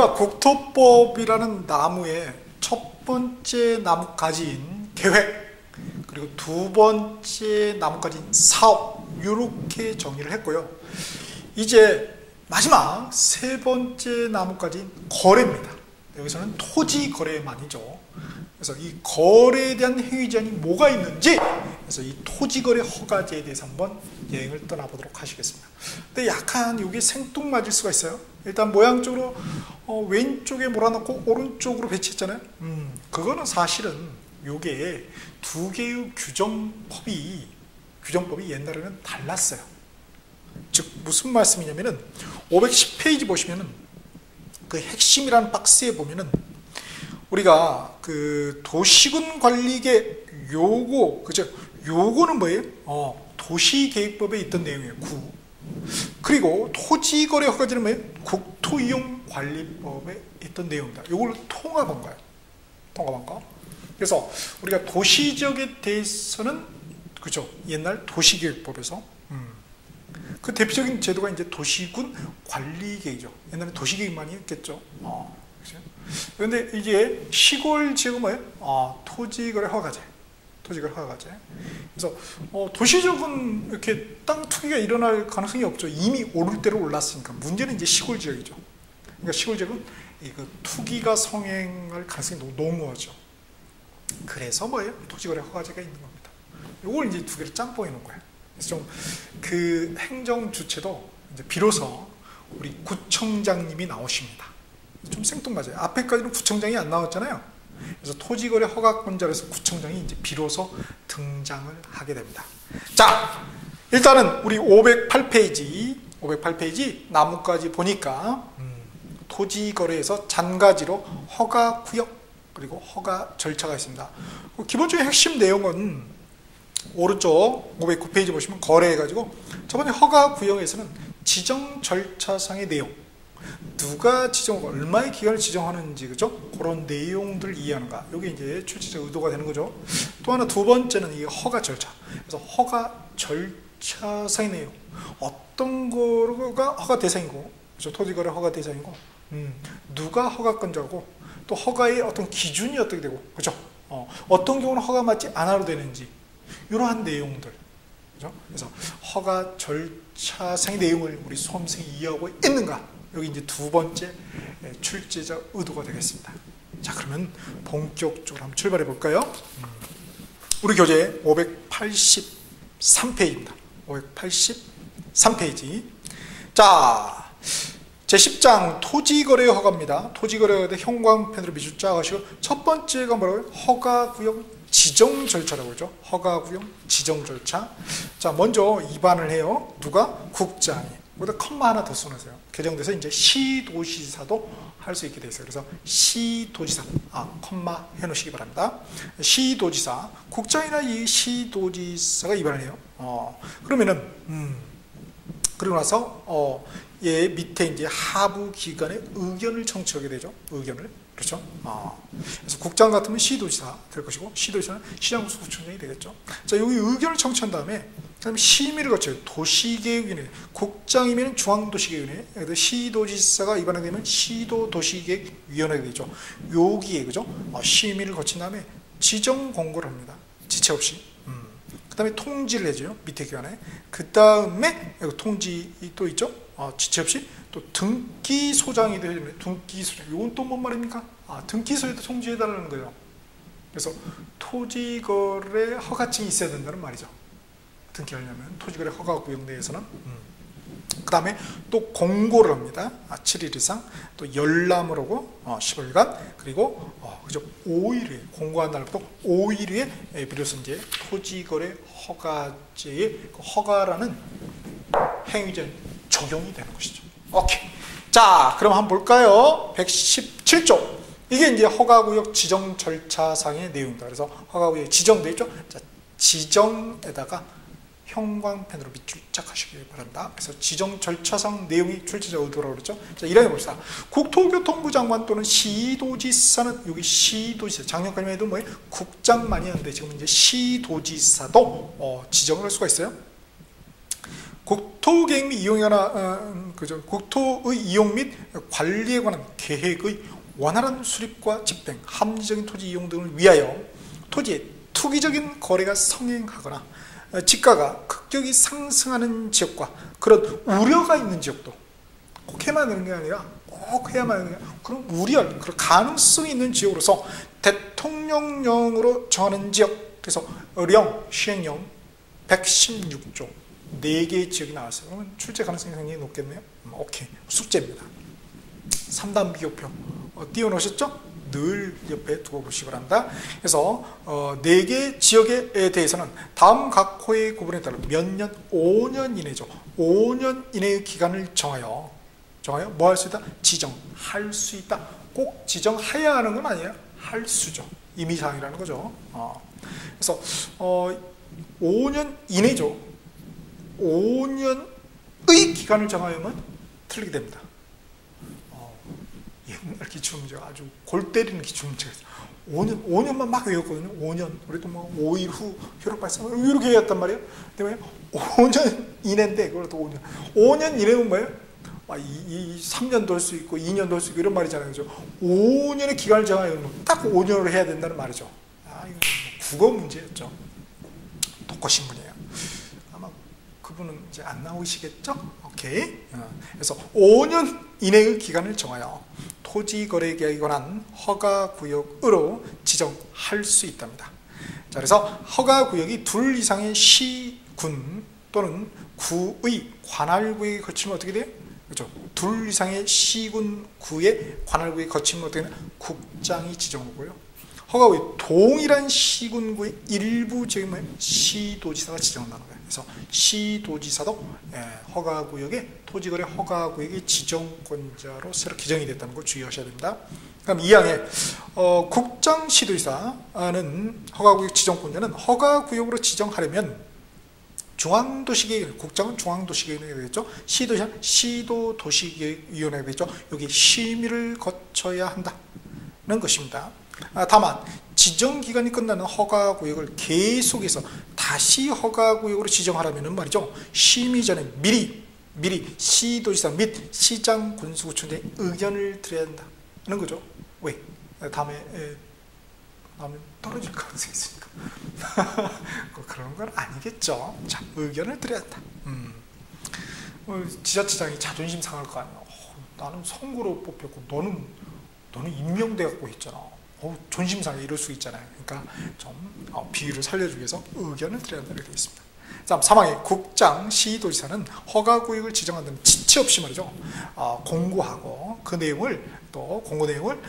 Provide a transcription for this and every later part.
자, 국토법이라는 나무의 첫 번째 나뭇가지인 계획, 그리고 두 번째 나뭇가지인 사업, 이렇게 정의를 했고요. 이제 마지막 세 번째 나뭇가지인 거래입니다. 여기서는 토지 거래만이죠. 그래서 이 거래에 대한 행위 제한이 뭐가 있는지, 그래서 이 토지 거래 허가제에 대해서 한번 여행을 떠나보도록 하시겠습니다. 근데 약간 이게 생뚱맞을 수가 있어요. 일단 모양적으로 왼쪽에 몰아넣고 오른쪽으로 배치했잖아요. 그거는 사실은 요게 두 개의 규정법이 옛날에는 달랐어요. 즉 무슨 말씀이냐면은 510페이지 보시면은 그 핵심이라는 박스에 보면은 우리가 그 도시군 관리계 요거, 그죠? 요거는 뭐예요? 도시계획법에 있던 내용이에요. 그리고 토지거래 허가제는 뭐예요? 국토이용관리법에 있던 내용입니다. 요걸 통합한 거예요. 통합한 거. 그래서 우리가 도시지역에 대해서는, 그죠? 옛날 도시계획법에서 그 대표적인 제도가 이제 도시군 관리계획이죠. 옛날에 도시계획만이 있겠죠. 그런데 이게 시골 지역은 뭐예요? 토지거래 허가제. 토지거래 허가제. 그래서 도시적은 이렇게 땅 투기가 일어날 가능성이 없죠. 이미 오를 대로 올랐으니까. 문제는 이제 시골 지역이죠. 그러니까 시골 지역은 그 투기가 성행할 가능성이 농후하죠. 그래서 뭐예요? 토지거래 허가제가 있는 겁니다. 이걸 이제 두 개를 짬뽕해 놓은 거예요. 그래서 좀 그 행정 주체도 이제 비로소 우리 구청장님이 나오십니다. 좀 생뚱맞아요. 앞에까지는 구청장이 안 나왔잖아요. 그래서 토지거래 허가권자로서 구청장이 이제 비로소 등장을 하게 됩니다. 자, 일단은 우리 508페이지 나뭇가지 보니까 토지거래에서 잔가지로 허가구역 그리고 허가 절차가 있습니다. 기본적인 핵심 내용은 오른쪽 509페이지 보시면 거래해가지고 저번에 허가구역에서는 지정 절차상의 내용, 누가 지정하고 얼마의 기간을 지정하는지, 그죠? 그런 내용들을 이해하는가. 이게 이제 출제자 의도가 되는 거죠. 또 하나 두 번째는 이 허가 절차. 그래서 허가 절차상의 내용. 어떤 거가 허가 대상이고, 그죠? 토지거래 허가 대상이고, 누가 허가권자고, 또 허가의 어떤 기준이 어떻게 되고, 그죠? 어떤 경우는 허가 맞지 않아도 되는지, 이러한 내용들. 그죠? 그래서 허가 절차상의 내용을 우리 수험생이 이해하고 있는가? 여기 이제 두 번째 출제자 의도가 되겠습니다. 자, 그러면 본격적으로 한번 출발해 볼까요? 우리 교재 583페이지입니다. 583페이지. 자, 제10장 토지거래 허가입니다. 토지거래 허가 형광펜으로 밑줄 쫙 하시고, 첫 번째가 뭐라고요? 허가구역 지정 절차라고 그러죠. 허가구역 지정 절차. 자, 먼저 입안을 해요. 누가? 국장이. 여기다 컴마 하나 더 써놓으세요. 개정돼서 이제 시도지사도 할 수 있게 돼 있어요. 그래서 시도지사, 컴마 해놓으시기 바랍니다. 시도지사, 국장이나 이 시도지사가 입안을 해요. 그러면은 그리고 나서 얘 밑에 이제 하부 기관의 의견을 청취하게 되죠. 의견을. 그렇죠? 그래서 국장 같으면 시도지사 될 것이고, 시도지사는 시장구청장이 되겠죠. 자, 여기 의견을 청취한 다음에 그다음에 심의를 거쳐요. 도시계획위원회. 국장이면 중앙도시계획위원회, 시도지사가 입안하게 되면 시도도시계획위원회가 되죠. 여기에, 그죠? 심의를 거친 다음에 지정 공고를 합니다. 지체 없이. 그 다음에 통지를 해줘요. 밑에 기관에. 그 다음에 통지 또 있죠. 지체 없이 또 등기소장이 되면 등기소장. 이건 또 뭔 말입니까? 등기소에도 통지해달라는 거예요. 그래서 토지거래 허가증이 있어야 된다는 말이죠. 등기하려면 토지거래 허가구역 내에서는. 그 다음에 또 공고를 합니다. 7일 이상. 또 열람을 하고 10일간. 그리고 그죠? 5일 후에, 공고한 날부터 5일 후에 비로소 이제 토지거래 허가제의 허가라는 행위제 적용이 되는 것이죠. 오케이. 자, 그럼 한번 볼까요? 117조. 이게 이제 허가구역 지정 절차상의 내용입니다. 그래서 허가구역이 지정되어 있죠? 자, 지정에다가 형광펜으로 밑줄 쫙 하시기 바랍니다. 그래서 지정 절차상 내용이 출제자 의도라고 그랬죠? 자, 이렇게 봅시다. 국토교통부 장관 또는 시도지사는, 여기 시도지사, 작년까지만 해도 뭐예요? 국장만이었는데 지금 이제 시도지사도 지정을 할 수가 있어요. 국토계획 및 이용에 관한 국토의 이용 및 관리에 관한 계획의 원활한 수립과 집행, 합리적인 토지 이용 등을 위하여 토지의 투기적인 거래가 성행하거나 지가가 급격히 상승하는 지역과 그런 우려가 있는 지역도 꼭 해만 되는 게 아니라 꼭 해야만 하는 게 아니라 그런 우려, 그런 가능성이 있는 지역으로서 대통령령으로 정하는 지역, 그래서 시행령 116조 4개의 지역이 나왔어요. 그러면 출제 가능성이 굉장히 높겠네요. 오케이, 숙제입니다. 3단 비교표 띄워놓으셨죠? 늘 옆에 두고 보시기 바랍니다. 그래서 4개 지역에 대해서는 다음 각 호의 구분에 따라 몇 년? 5년 이내죠. 5년 이내의 기간을 정하여 뭐 할 수 있다? 지정할 수 있다. 꼭 지정해야 하는 건 아니에요. 할 수죠. 임의사항이라는 거죠. 그래서 5년 이내죠. 5년의 기간을 정하면 틀리게 됩니다. 옛날 기출문제가 아주 골 때리는 기출문제가 있어요. 5년만 막 외웠거든요. 5년. 우리도 뭐 5일 후 효력 발생 이렇게 외웠단 말이에요. 근데 5년 이내인데 그것도 5년. 5년 이내는 뭐예요? 3년도 할 수 있고 2년도 할 수 있고 이런 말이잖아요. 그죠? 5년의 기간을 정하면 딱 5년으로 해야 된다는 말이죠. 이건 국어 문제였죠. 독거신문이에요. 아마 그분은 이제 안 나오시겠죠? 오케이. 그래서 5년 이내의 기간을 정하여 토지거래 계약에 관한 허가구역으로 지정할 수 있답니다. 자, 그래서 허가구역이 둘 이상의 시, 군 또는 구의 관할구역에 거치면 어떻게 돼요? 그렇죠. 둘 이상의 시군, 구의 관할구역에 거치면 어떻게 되나? 국장이 지정하고요. 허가구역 동일한 시군구의 일부 지역이 뭐예요? 시도지사가 지정한다는 거예요. 그래서 시도지사도 허가구역의 토지거래 허가구역의 지정권자로 새로 기정이 됐다는 걸 주의하셔야 됩니다. 그럼 2항에 국장시도지사는 허가구역 지정권자는 허가구역으로 지정하려면 중앙도시계획, 국장은 중앙도시계획이 되겠죠. 시도지사는 시도도시계획위원회가 되겠죠. 여기 심의를 거쳐야 한다는 것입니다. 다만 지정기간이 끝나는 허가구역을 계속해서 다시 허가구역으로 지정하려면 말이죠. 심의 전에 미리 시도지사 및 시장군수구청장의 의견을 드려야 한다는 거죠. 왜? 다음에 떨어질 가능성이 있으니까. 그런 건 아니겠죠. 자, 의견을 드려야 한다. 지자체장이 자존심 상할 거 아니야. 나는 선거로 뽑혔고 너는 임명돼 갖고 했잖아. 존심 상해 이럴 수 있잖아요. 그러니까 좀 비유를 살려주기 위해서 의견을 드려야 한다고 되어 있습니다. 자, 3항에 국장, 시도지사는 허가구역을 지정한다는 지체 없이 말이죠. 공고하고 그 내용을 또 공고 내용을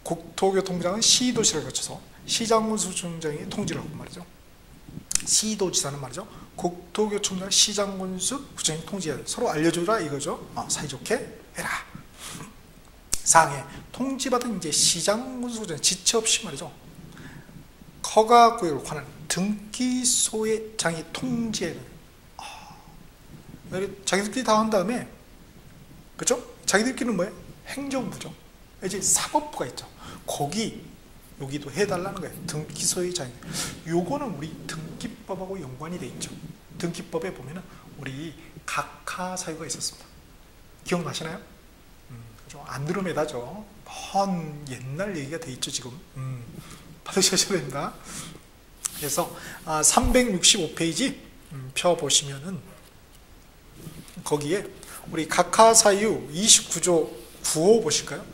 국토교통부장은 시도지사를 거쳐서 시장군수청장이 통지를 하고 말이죠. 시도지사는 말이죠. 국토교통부장, 시장군수, 구청장이 통지해야 돼. 서로 알려주라 이거죠. 사이좋게 해라. 4항에 통지받은 이제 시장군수구청장 지체 없이 말이죠. 허가구역을 관한 등기소의 장이 통지해야 돼요. 자기들끼리 다 한 다음에, 그렇죠? 자기들끼리는 뭐예요? 행정부죠. 이제 사법부가 있죠. 여기도 해달라는 거예요. 등기소의 장이. 요거는 우리 등기법하고 연관이 돼 있죠. 등기법에 보면은 우리 각하사유가 있었습니다. 기억나시나요? 안드로메다죠. 먼 옛날 얘기가 돼 있죠 지금. 받으셔야 됩니다. 그래서 365페이지 펴보시면은 거기에 우리 각하사유 29조 9호 보실까요?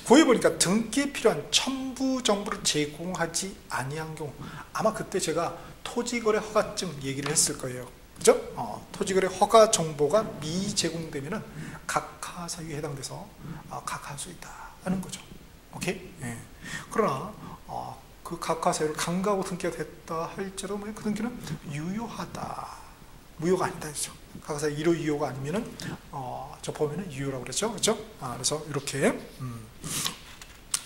9호에 보니까 등기에 필요한 첨부 정보를 제공하지 아니한 경우, 아마 그때 제가 토지거래 허가증 얘기를 했을 거예요. 그죠? 토지거래 허가 정보가 미제공되면은 각하사유에 해당돼서 각하할 수 있다 하는 거죠. 오케이? 예. 그러나 그 각하사유를 강가하고 등기가 됐다 할지라도 그 등기는 유효하다. 무효가 아니다 했죠. 각하사유 1호 유효가 아니면은 저 보면은 유효라고 그랬죠. 그렇죠? 그래서 이렇게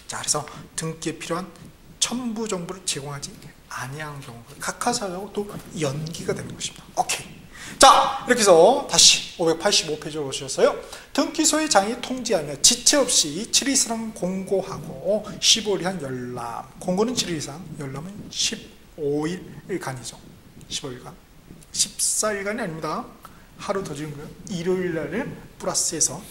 자, 그래서 등기에 필요한 첨부 정보를 제공하지 아니한 경우 각하사유하고 또 연기가 되는 것입니다. 오케이. 자, 이렇게 해서 다시 585페이지로 오셨어요. 등기소의 장이 통지하며 지체 없이 7일 이상 공고하고 15일 이상 열람. 공고는 7일 이상, 열람은 15일간이죠. 15일간. 14일간이 아닙니다. 하루 더 주는 거예요. 일요일 날을 플러스해서.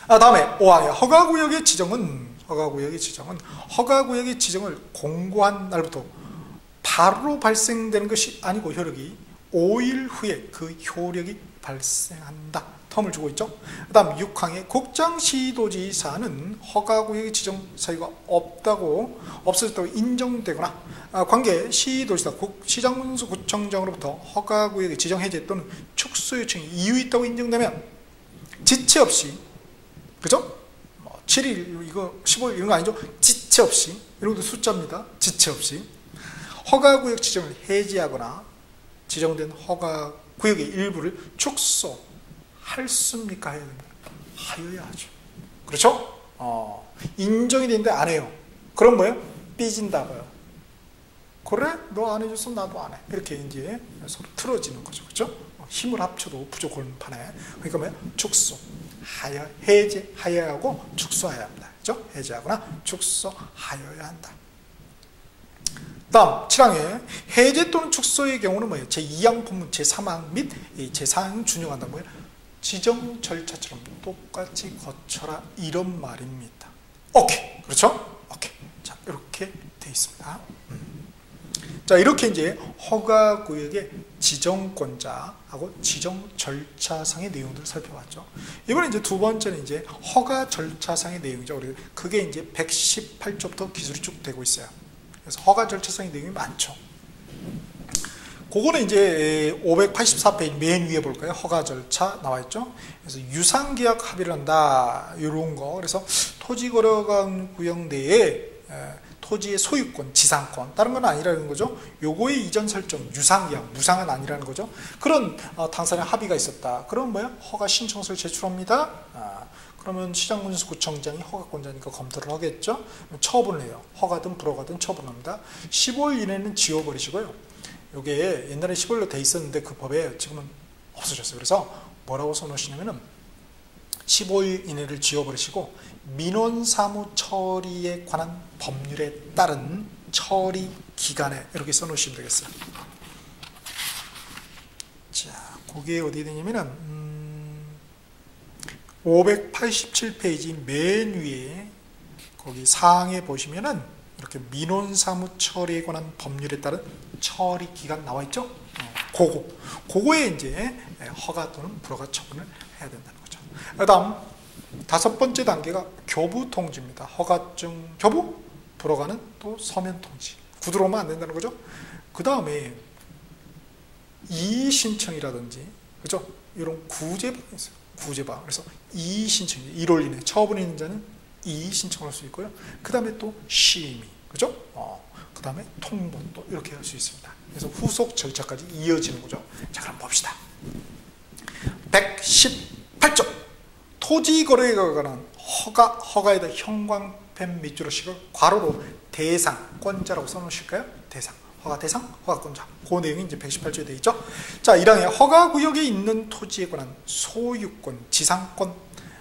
다음에 5항의 허가구역의 지정은 허가구역의 지정을 공고한 날부터 바로 발생되는 것이 아니고 효력이 5일 후에 그 효력이 발생한다. 텀을 주고 있죠. 그 다음 6항의 국장시도지사는 허가구역의 지정 사유가 없어졌다고 인정되거나 관계 시도지사 시장군수 구청장으로부터 허가구역의 지정 해제 또는 축소 요청이 이유 있다고 인정되면 지체 없이, 그죠? 7일 이거 15일 이런 거 아니죠? 지체 없이, 이런 것도 숫자입니다. 지체 없이 허가구역 지정을 해제하거나 지정된 허가구역의 일부를 축소할 습니까? 해야 됩니다. 하여야 하죠. 그렇죠? 인정이 되는데 안 해요. 그럼 뭐예요? 삐진다고요. 그래? 너 안 해줬으면 나도 안 해. 이렇게 이제 서로 틀어지는 거죠. 그렇죠? 힘을 합쳐도 부족한 판에. 그러니까 뭐예요? 축소, 해제하여야 하고 축소해야 합니다. 그렇죠? 해제하거나 축소하여야 한다. 다음 7항에 해제 또는 축소의 경우는 뭐예요? 제2항 본문 제3항 및 제4항 준용한다. 뭐예요? 지정 절차처럼 똑같이 거쳐라, 이런 말입니다. 오케이. 그렇죠? 오케이. 자, 이렇게 돼 있습니다. 자, 이렇게 이제 허가구역의 지정권자하고 지정 절차상의 내용들을 살펴봤죠. 이번에 이제 두 번째는 이제 허가 절차상의 내용이죠. 그게 이제 118조부터 기술이 쭉 되고 있어요. 그래서 허가 절차상의 내용이 많죠. 그거는 이제 584페이지 맨 위에 볼까요? 허가 절차 나와 있죠. 그래서 유상계약 합의를 한다, 이런 거. 그래서 토지거래구역 내에 토지의 소유권, 지상권, 다른 건 아니라는 거죠. 요거의 이전 설정, 유상계약, 무상은 아니라는 거죠. 그런 당사자 합의가 있었다. 그럼 뭐야? 허가 신청서를 제출합니다. 그러면 시장군수구청장이 허가권자니까 검토를 하겠죠. 처분을 해요. 허가든 불허가든 처분합니다. 15일 이내는 지워버리시고요. 요게 옛날에 15일로 돼 있었는데 그 법에 지금은 없어졌어요. 그래서 뭐라고 써놓으시냐면은 15일 이내를 지워버리시고 민원사무 처리에 관한 법률에 따른 처리 기간에 이렇게 써놓으시면 되겠어요. 자, 그게 어디 되냐면은 587페이지 맨 위에 거기 사항에 보시면은 이렇게 민원사무 처리에 관한 법률에 따른 처리 기간 나와 있죠. 그거에 이제 허가 또는 불허가 처분을 해야 된다는 거죠. 그다음 다섯 번째 단계가 교부 통지입니다. 허가증 교부, 불허가는 또 서면 통지. 구두로 오면 안 된다는 거죠. 그 다음에 이의 신청이라든지, 그죠? 이런 구제방이 있어요. 구제방. 그래서 이의 신청, 1월 이내 처분이 있는 자는 이의 신청할 수 있고요. 그 다음에 또 심의, 그죠? 그 다음에 통보 또 이렇게 할 수 있습니다. 그래서 후속 절차까지 이어지는 거죠. 자, 그럼 봅시다. 118조. 토지거래에 관한 허가에 대한 형광펜 밑줄을 씌고 괄호로 대상권자라고 써놓으실까요? 대상. 허가 대상, 허가권자. 그 내용이 이제 118조에 되어 있죠. 자, 1항에 허가구역에 있는 토지에 관한 소유권, 지상권,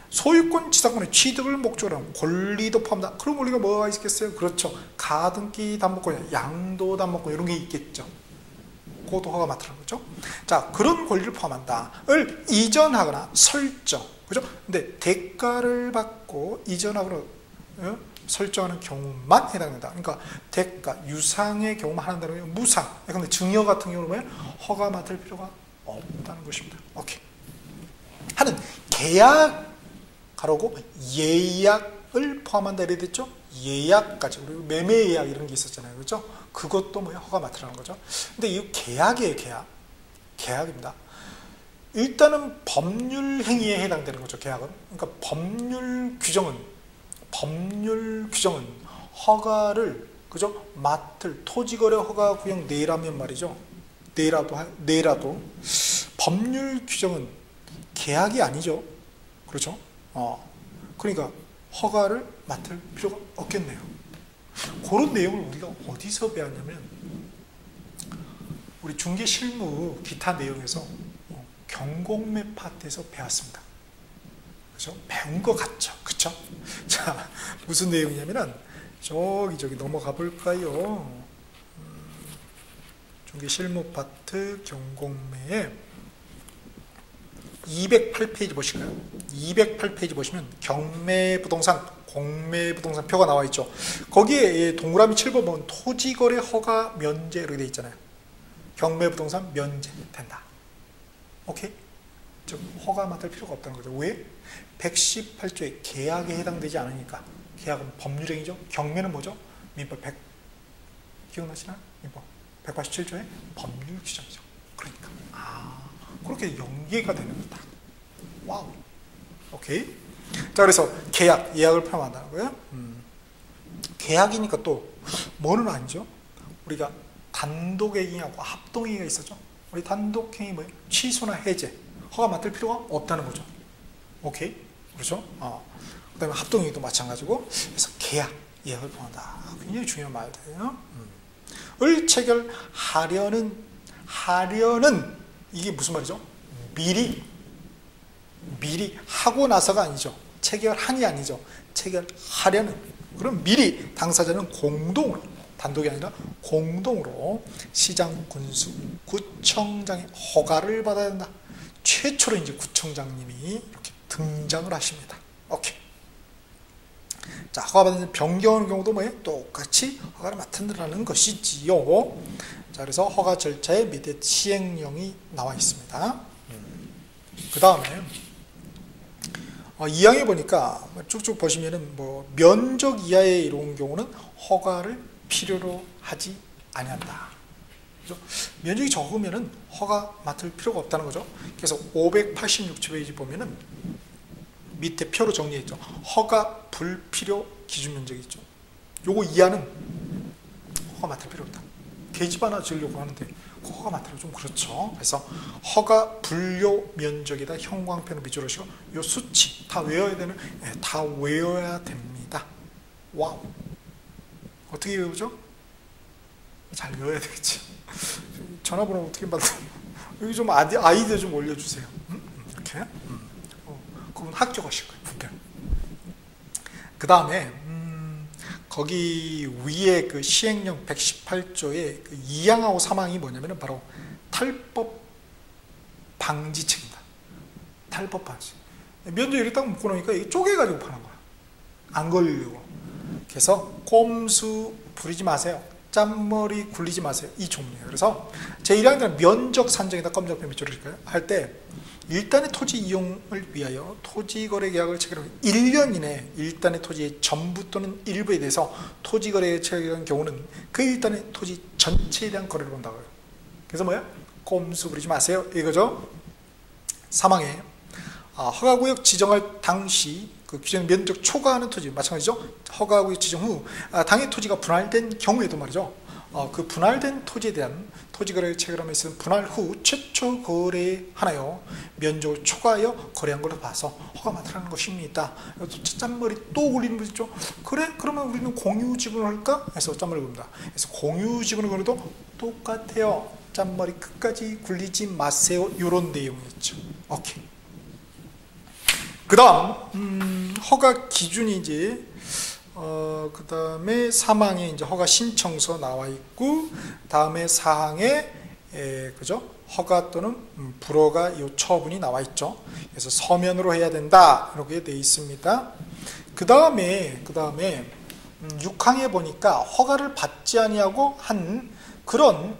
소유권, 지상권의 취득을 목적으로 하는 권리도 포함한다. 그런 권리가 뭐가 있겠어요? 그렇죠. 가등기 담보권, 양도 담보권 이런 게 있겠죠. 그것도 허가 맡으라는 거죠. 자, 그런 권리를 포함한다를 이전하거나 설정, 그죠? 근데 대가를 받고 이전하거나 설정하는 경우만 해당된다. 그러니까 대가, 유상의 경우만 한다는 거예요. 무상. 근데 증여 같은 경우는 허가 맡을 필요가 없다는 것입니다. 오케이. 하는 계약 가로고 예약을 포함한다 이래 됐죠? 예약까지. 그리고 매매 예약 이런 게 있었잖아요. 그렇죠? 그것도 허가 맡으라는 거죠. 근데 이 계약이에요, 계약. 계약입니다. 일단은 법률 행위에 해당되는 거죠, 계약은. 그러니까 법률 규정은 허가를, 그죠? 맡을 토지거래 허가 구역 내라면 말이죠. 내라도 법률 규정은 계약이 아니죠. 그렇죠? 그러니까 허가를 맡을 필요가 없겠네요. 그런 내용을 우리가 어디서 배웠냐면 우리 중개 실무 기타 내용에서 경공매 파트에서 배웠습니다. 그죠? 배운 것 같죠? 그쵸? 자, 무슨 내용이냐면은 저기 넘어가 볼까요? 중개 실무 파트 경공매에 208페이지 보실까요? 208페이지 보시면 경매부동산, 공매부동산 표가 나와 있죠. 거기에 동그라미 7번 보면 토지거래 허가 면제 이렇게 되어 있잖아요. 경매부동산 면제 된다. 오케이? 즉 허가 맡을 필요가 없다는 거죠. 왜? 118조의 계약에 해당되지 않으니까. 계약은 법률행위죠. 경매는 뭐죠? 민법 100 기억나시나요? 민법 187조의 법률 규정이죠. 그러니까 그렇게 연계가 되는 거다. 와우. 오케이. 자, 그래서 계약, 예약을 포함한다는 거예요. 계약이니까 또 뭐는 아니죠? 우리가 단독행위하고 합동행위가 있었죠. 우리 단독행위 뭐예요? 취소나 해제, 허가 맡을 필요가 없다는 거죠. 오케이. 그렇죠? 그 다음에 합동행위도 마찬가지고. 그래서 계약, 예약을 포함한다. 굉장히 중요한 말이에요. 을 체결하려는 이게 무슨 말이죠? 미리 하고 나서가 아니죠. 체결한이 아니죠. 체결하려는. 그럼 미리 당사자는 공동으로, 단독이 아니라 공동으로 시장, 군수, 구청장의 허가를 받아야 된다. 최초로 이제 구청장님이 이렇게 등장을 하십니다. 오케이. 자, 허가받는 변경하는 경우도 뭐예요? 똑같이 허가를 맡는다는 것이지요. 자, 그래서 허가 절차에 밑에 시행령이 나와 있습니다. 그 다음에 2항에 보니까 쭉쭉 보시면은 뭐 면적 이하에 이루는 경우는 허가를 필요로 하지 아니한다. 그렇죠? 면적이 적으면은 허가 맡을 필요가 없다는 거죠. 그래서 586페이지 보면은 밑에 표로 정리했죠. 허가 불필요 기준 면적이 있죠. 요거 이하는 허가 맡을 필요 없다. 계집 하나 지으려고 하는데 허가 맡으려 좀 그렇죠. 그래서 허가 불료 면적에다 형광펜을 밑줄을 치고 요 수치 다 외워야 되는, 다 외워야 됩니다. 와우. 어떻게 외우죠? 잘 외워야 되겠죠. 전화번호 어떻게 받아요? 여기 좀 아이디어 좀 올려주세요. 이렇게. 그건 학교가실 거예요. 분명. 그 다음에 거기 위에 그 시행령 118조의 그 2항하고 3항이 뭐냐면은 바로 탈법 방지책입니다. 탈법 방지. 면적 이렇게 딱 묶어 놓으니까 이게 쪼개가지고 파는 거야. 안 걸리려고. 그래서 꼼수 부리지 마세요. 짠머리 굴리지 마세요. 이 종류예요. 그래서 제1항에는 면적 산정에다 검정펜 밑줄을 할 때 일단의 토지 이용을 위하여 토지거래 계약을 체결하면 1년 이내 일단의 토지의 전부 또는 일부에 대해서 토지거래에 체결한 경우는 그 일단의 토지 전체에 대한 거래를 본다고요. 그래서 뭐야? 꼼수 부리지 마세요. 이거죠. 3항에 허가구역 지정할 당시 그 규정 면적 초과하는 토지 마찬가지죠. 허가구역 지정 후 당해 토지가 분할된 경우에도 말이죠. 그 분할된 토지에 대한 토지거래를 체결함에 있어서 분할 후 최초 거래하나요? 면적을 초과하여 거래한 걸로 봐서 허가 맡으라는 것입니다. 짠머리 또 굴리는 분 있죠? 그래? 그러면 우리는 공유지분을 할까? 해서 짠머리 굴립니다. 그래서 공유지분을 걸어도 똑같아요. 짠머리 끝까지 굴리지 마세요. 이런 내용이었죠. 오케이. 그 다음 허가 기준이 이제 그 다음에 3항에 이제 허가 신청서 나와 있고, 다음에 4항에 그죠? 허가 또는 불허가 요 처분이 나와 있죠. 그래서 서면으로 해야 된다 이렇게 돼 있습니다. 그 다음에 6항에 보니까 허가를 받지 아니하고 한 그런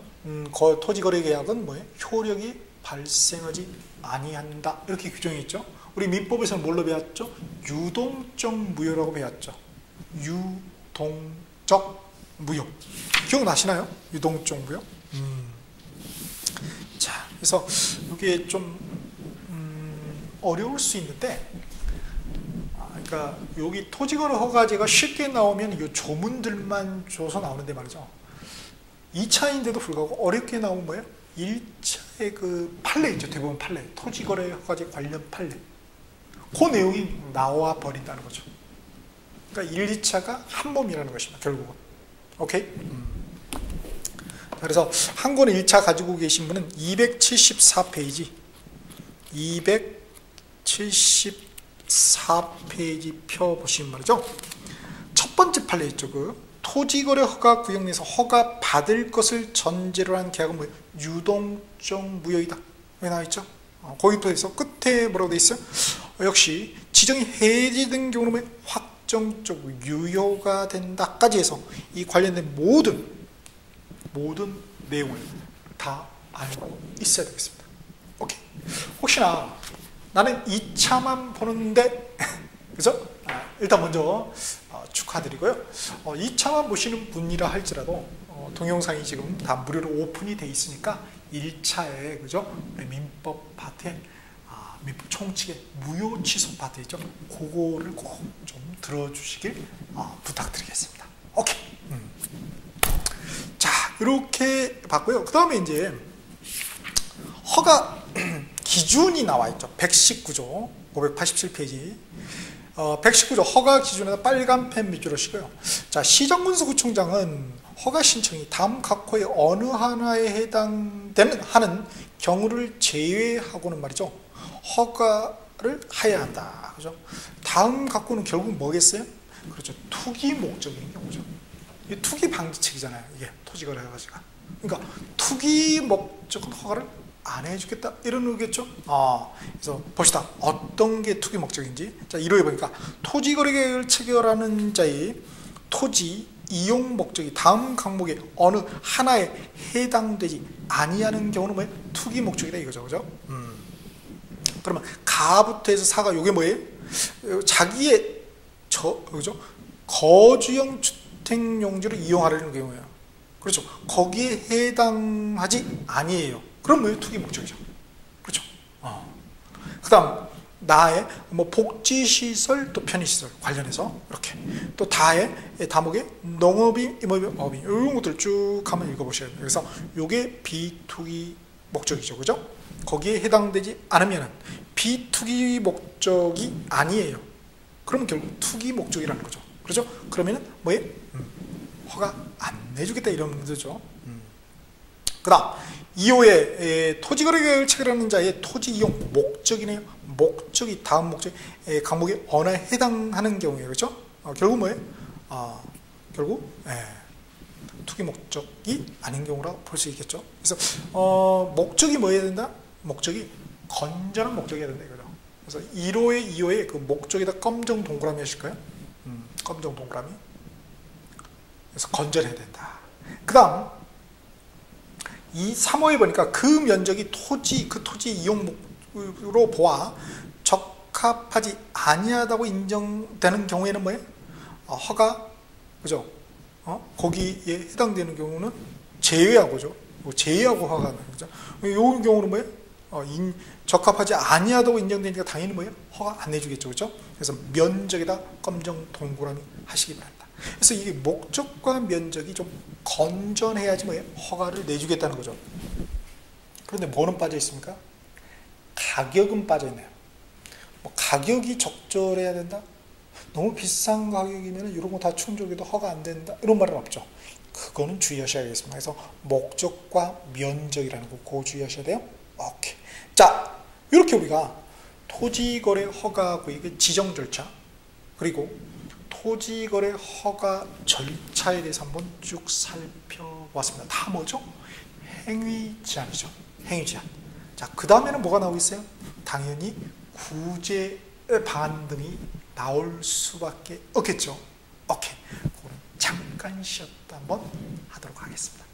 토지거래 계약은 뭐예요? 효력이 발생하지 아니한다 이렇게 규정이 있죠. 우리 민법에서는 뭘로 배웠죠? 유동적 무효라고 배웠죠. 유동적 무효. 기억나시나요? 유동적 무효? 자, 그래서 이게 좀 어려울 수 있는데, 그러니까 여기 토지거래 허가제가 쉽게 나오면 이 조문들만 줘서 나오는데 말이죠. 2차인데도 불구하고 어렵게 나온 뭐예요? 1차의 그 판례 있죠. 대부분 판례. 토지거래 허가제 관련 판례. 그 내용이 나와 버린다는 거죠. 그러니까 1, 2차가 한 몸이라는 것입니다. 결국은. 오케이? 그래서 한 권의 1차 가지고 계신 분은 274페이지 274페이지 펴 보시면 말이죠. 첫 번째 판례 있죠. 토지거래 허가 구역 내에서 허가 받을 것을 전제로 한 계약은 뭐예요? 유동적 무효이다. 왜 나와있죠? 거기부터 끝에 뭐라고 돼 있어요? 역시 지정이 해지된 경우는 뭐예요? 확정적으로 유효가 된다까지 해서 이 관련된 모든 내용을 다 알고 있어야 되겠습니다. 오케이. 혹시나 나는 2차만 보는데 그죠? 일단 먼저 축하드리고요. 2차만 보시는 분이라 할지라도 동영상이 지금 다 무료로 오픈이 돼 있으니까 1차에 그죠? 우리 민법 파트에 민법 총칙의 무효 취소 파트 있죠? 그거를 꼭 좀 들어주시길 부탁드리겠습니다. 오케이. 자, 이렇게 봤고요. 그 다음에 이제 허가 기준이 나와 있죠. 119조 587페이지 119조 허가 기준에다 빨간 펜 밑줄을 치고요. 자, 시정군수구청장은 허가 신청이 다음 각호의 어느 하나에 해당되는 하는 경우를 제외하고는 말이죠. 허가를 하여야 한다. 그죠? 다음 각호는 결국 뭐겠어요? 그렇죠. 투기 목적인 경우죠. 이 투기 방지책이잖아요. 이게 토지거래 허가지가. 그러니까 투기 목적은 허가를 안 해주겠다 이런 의겠죠. 그래서 봅시다. 어떤 게 투기 목적인지. 자, 1호에 보니까 토지거래 계약을 체결하는 자의 토지 이용 목적이 다음 항목의 어느 하나에 해당되지 아니하는 경우는 뭐예요? 투기 목적이다 이거죠. 그죠? 그러면 가부터 해서 사가 요게 뭐예요? 자기의 그죠? 거주형 주택용지를 이용하려는 경우예요. 그렇죠. 거기에 해당하지 아니에요. 그럼 뭐예요? 투기 목적이죠. 그렇죠. 그 다음 나의 뭐 복지시설 또 편의시설 관련해서 이렇게 또 다목의 농업이 임업이 이런 것들 쭉 한번 읽어보셔야 돼요. 그래서 요게 비투기 목적이죠. 그죠? 거기에 해당되지 않으면 비투기 목적이 아니에요. 그럼 결국 투기 목적이라는 거죠. 그렇죠? 그러면은 뭐예요? 허가 안 내주겠다 이런 거죠. 그 다음 2호에 토지거래 계약을 체결하는 자의 토지 이용 목적이네요. 목적이 다음 목적 항목에 어느 해당하는 경우에 그렇죠? 결국 뭐예요? 결국 투기 목적이 아닌 경우라 볼 수 있겠죠. 그래서 목적이 뭐 해야 된다? 목적이 건전한 목적이어야 된다 이거죠. 그래서 1호에 2호에 그 목적에다 검정 동그라미 하실까요? 검정 동그라미. 그래서 건전해야 된다. 그 다음 이 3호에 보니까 그 면적이 그 토지 이용으로 보아 적합하지 아니하다고 인정되는 경우에는 뭐예요? 허가, 그죠? 거기에 해당되는 경우는 제외하고죠. 제외하고 허가가 나는 거죠. 이 경우는 뭐예요? 적합하지 아니하다고 인정되니까 당연히 뭐예요? 허가 안 내주겠죠. 그죠? 그래서 면적에다 검정 동그라미 하시기 바랍니다. 그래서 이게 목적과 면적이 좀 건전해야지 뭐예요? 허가를 내주겠다는 거죠. 그런데 뭐는 빠져 있습니까? 가격은 빠져 있네요. 뭐 가격이 적절해야 된다? 너무 비싼 가격이면 이런 거 다 충족해도 허가 안 된다? 이런 말은 없죠. 그거는 주의하셔야겠습니다. 그래서 목적과 면적이라는 거 그거 주의하셔야 돼요. 오케이. 자, 이렇게 우리가 토지거래 허가 구역의 지정 절차 그리고 토지거래 허가 절차에 대해서 한번 쭉 살펴보았습니다. 다 뭐죠? 행위 제한이죠. 행위 제한. 자, 그 다음에는 뭐가 나오고 있어요? 당연히 구제 방안 등이 나올 수밖에 없겠죠. 오케이. 그럼 잠깐 쉬었다 한번 하도록 하겠습니다.